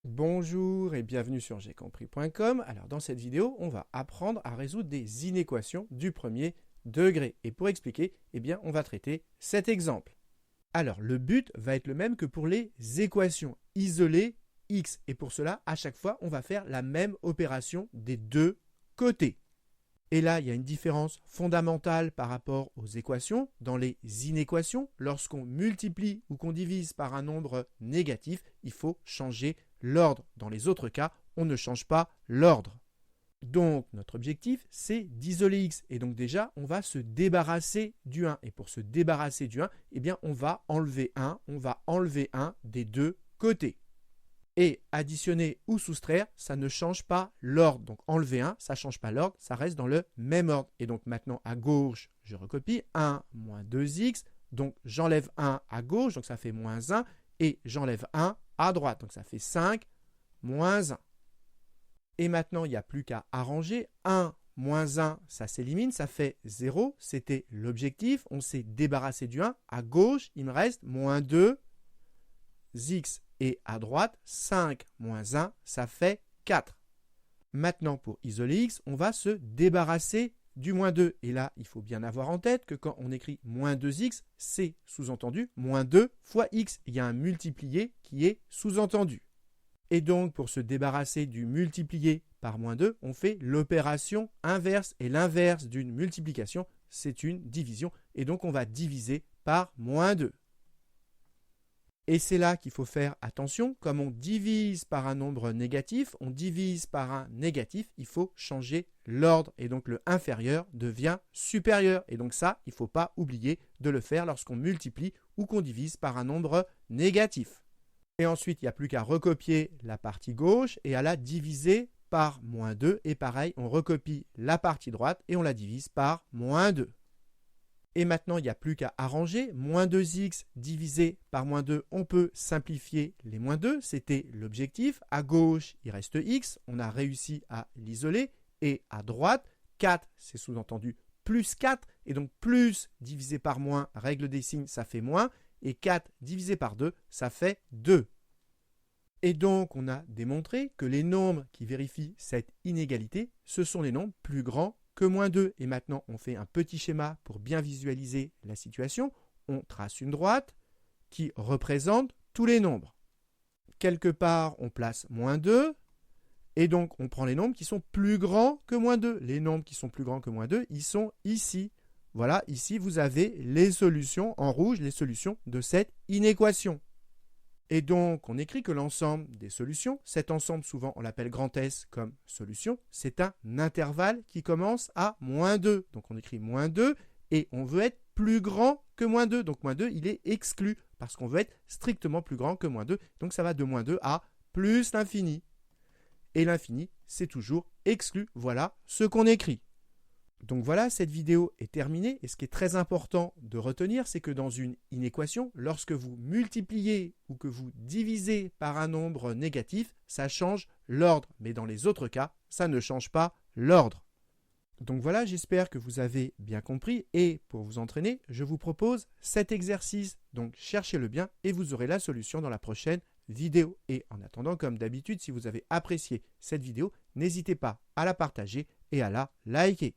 Bonjour et bienvenue sur jcompris.com. Alors dans cette vidéo, on va apprendre à résoudre des inéquations du premier degré. Et pour expliquer, on va traiter cet exemple. Alors le but va être le même que pour les équations isolées x. Et pour cela, à chaque fois, on va faire la même opération des deux côtés. Et là, il y a une différence fondamentale par rapport aux équations. Dans les inéquations, lorsqu'on multiplie ou qu'on divise par un nombre négatif, il faut changer l'ordre. Dans les autres cas, on ne change pas l'ordre. Donc, notre objectif, c'est d'isoler x. Et donc déjà, on va se débarrasser du 1. Et pour se débarrasser du 1, on va enlever 1. On va enlever 1 des deux côtés. Et additionner ou soustraire, ça ne change pas l'ordre. Donc enlever 1, ça ne change pas l'ordre, ça reste dans le même ordre. Et donc maintenant à gauche, je recopie 1 moins 2x. Donc j'enlève 1 à gauche, donc ça fait moins 1. Et j'enlève 1 à droite, donc ça fait 5 moins 1. Et maintenant, il n'y a plus qu'à arranger. 1 moins 1, ça s'élimine, ça fait 0. C'était l'objectif. On s'est débarrassé du 1. À gauche, il me reste moins 2 x. Et à droite, 5 moins 1, ça fait 4. Maintenant, pour isoler x, on va se débarrasser du moins 2. Et là, il faut bien avoir en tête que quand on écrit moins 2x, c'est sous-entendu moins 2 fois x. Il y a un multiplié qui est sous-entendu. Et donc, pour se débarrasser du multiplié par moins 2, on fait l'opération inverse. Et l'inverse d'une multiplication, c'est une division. Et donc, on va diviser par moins 2. Et c'est là qu'il faut faire attention. Comme on divise par un nombre négatif, on divise par un négatif, il faut changer l'ordre. Et donc le inférieur devient supérieur. Et donc ça, il ne faut pas oublier de le faire lorsqu'on multiplie ou qu'on divise par un nombre négatif. Et ensuite, il n'y a plus qu'à recopier la partie gauche et à la diviser par moins 2. Et pareil, on recopie la partie droite et on la divise par moins 2. Et maintenant, il n'y a plus qu'à arranger. Moins 2x divisé par moins 2, on peut simplifier les moins 2. C'était l'objectif. À gauche, il reste x. On a réussi à l'isoler. Et à droite, 4, c'est sous-entendu plus 4. Et donc, plus divisé par moins, règle des signes, ça fait moins. Et 4 divisé par 2, ça fait 2. Et donc, on a démontré que les nombres qui vérifient cette inégalité, ce sont les nombres plus grands que moins 2. Et maintenant, on fait un petit schéma pour bien visualiser la situation. On trace une droite qui représente tous les nombres. Quelque part, on place moins 2. Et donc, on prend les nombres qui sont plus grands que moins 2. Les nombres qui sont plus grands que moins 2, ils sont ici. Voilà, ici, vous avez les solutions, en rouge, les solutions de cette inéquation. Et donc, on écrit que l'ensemble des solutions, cet ensemble, souvent, on l'appelle grand S comme solution, c'est un intervalle qui commence à moins 2. Donc, on écrit moins 2 et on veut être plus grand que moins 2. Donc, moins 2, il est exclu parce qu'on veut être strictement plus grand que moins 2. Donc, ça va de moins 2 à plus l'infini. Et l'infini, c'est toujours exclu. Voilà ce qu'on écrit. Donc voilà, cette vidéo est terminée. Et ce qui est très important de retenir, c'est que dans une inéquation, lorsque vous multipliez ou que vous divisez par un nombre négatif, ça change l'ordre. Mais dans les autres cas, ça ne change pas l'ordre. Donc voilà, j'espère que vous avez bien compris. Et pour vous entraîner, je vous propose cet exercice. Donc cherchez-le bien et vous aurez la solution dans la prochaine vidéo. Et en attendant, comme d'habitude, si vous avez apprécié cette vidéo, n'hésitez pas à la partager et à la liker.